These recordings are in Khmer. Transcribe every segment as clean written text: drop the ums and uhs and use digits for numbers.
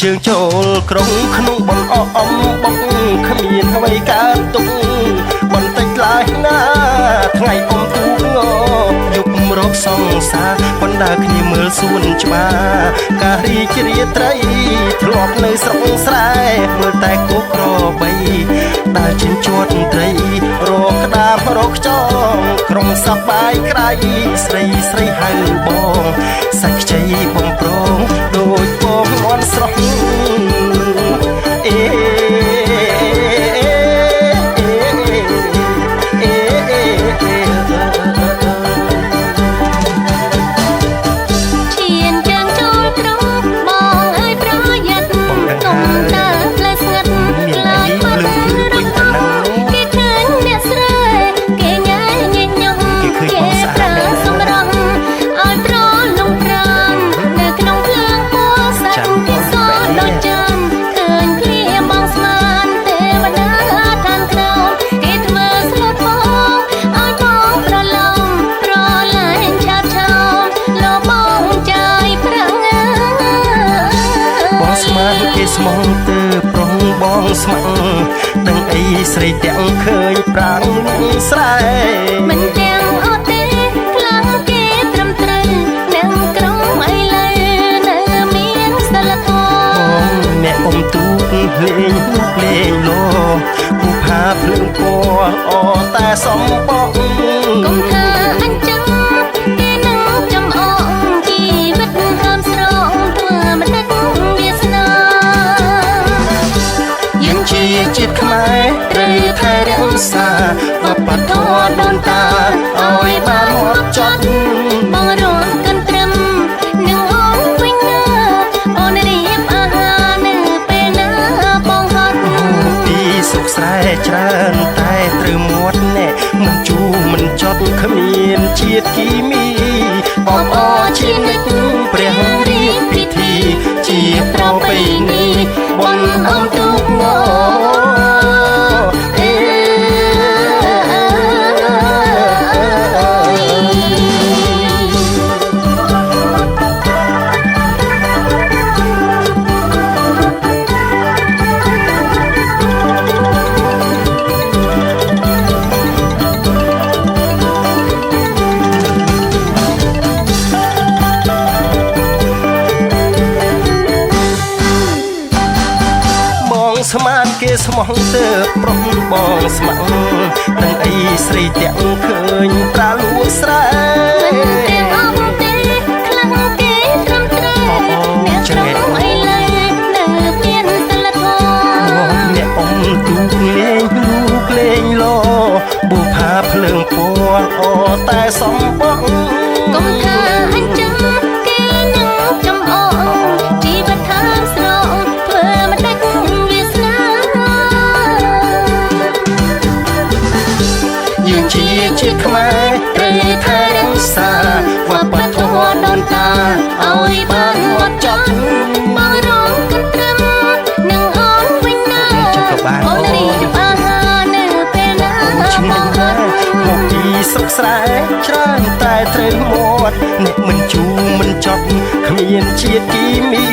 ជើងចូលក្រុងក្នុងបងអអំបុកគ្មានអ្វីកើតទុកបន្តិចឡើយណាថ្ងៃអមទូងយុគរកសង្សារបណ្ដាគ្នាមើលសួនច្បារការរីករាយត្រីធ្លាប់នៅស្រុកស្រែមើលតែគោក្របីដើរជិញ្ជាត់ត្រីរកក្តាមរកខ្ចងក្រុងសប្បាយក្រៃស្រីស្រីហៅបងសាច់ខ្ចីបងប្រងដូចបងមន់ស្រស់អេស្មងទៅប្រុងបងស្មងដឹងអីស្រីទាំងឃើញប្រាំងស្រែមិនទាំងអត់ទេខ្លាំងគេត្រឹមត្រូវនឹងក្រុងអីលើនៅមានសិលធម៌បងអ្នកអ៊ំទូកលេងលុកលេងលោពូផាភ្លើងពណ៌អតែសំបកកុំថាអញ្ចឹងគេនឹងចំអកជីវិតហើមស្រងធ្វើមិនដឹកវាសនាយើងជាជាតិខ្មែរត្រូវថែរក្សាវប្បធម៌ដូនតាឲ្យបានមកចត់បងរងកិនត្រឹមនឹងអូនវិញណាអូនរៀបអាហារនៅពេលណាបងហត់ពីសុខស្រែច្រើនតែត្រូវមាត់ណែមិនជូរមិនចត់គ្មានជាតិគីមីអបអរជានិច្ចព្រះរៀបពិធីជាប្រពៃណីបនអមទូកងស្មានគេស្មោះទៅប្រុងបងស្មងនឹងអីស្រីទាំងឃើញប្រាលួស្រែទាំងអស់ទេខ្លាំងគេត្រឹមត្រូវអ្នកត្រង់អីលើនៅមានសិលធម៌អ្នកអ៊ំទូកលេងលូកលេងលោប៊ូផាភ្លើងពណ៌អតែសំបកកុំថាអញ្ចឹងគេនឹងចំអកជីវិតថាស្រងធ្វើមិនដាច់យើងជាជាតិខ្មែរត្រូវថែរក្សាវប្បធម៌ដូនតាឲ្យបានមកចត់បងរងកិនត្រឹមនឹងអូនវិញណាអូនរៀបអាហារនៅពេលណាបងហត់មកពីសុខស្រែច្រើនតែត្រូវមាត់អ្នកមិនជូរមិនចត់គ្មានជាតិគីមី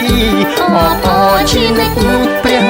អបអរជានិច្ចព្រះ